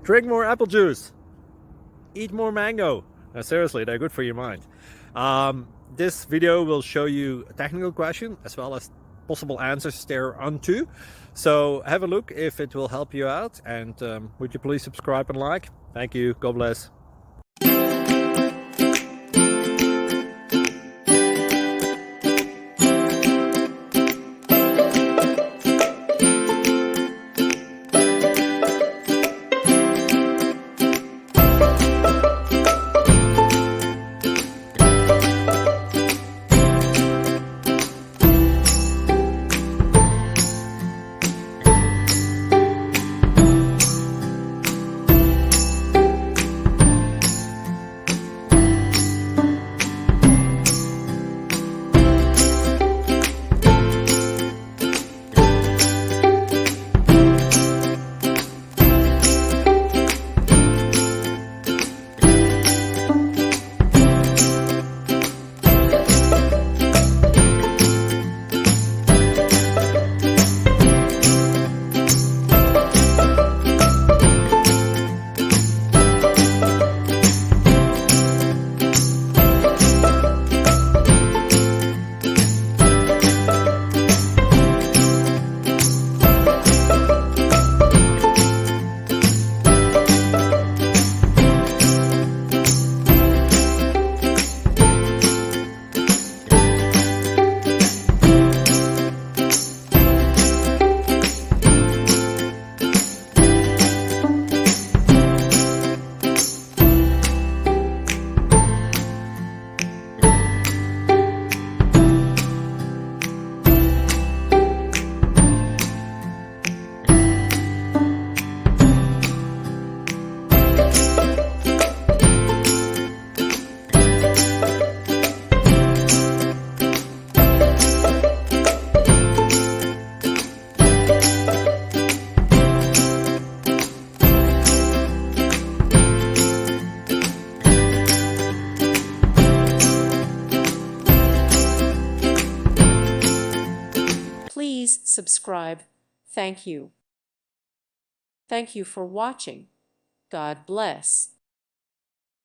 Drink more apple juice. Eat more mango. Seriously, they're good for your mind. This video will show you a technical question as well as possible answers thereunto. So have a look if it will help you out, and would you please subscribe and like? Thank you. God bless. Please subscribe. Thank you. Thank you for watching. God bless.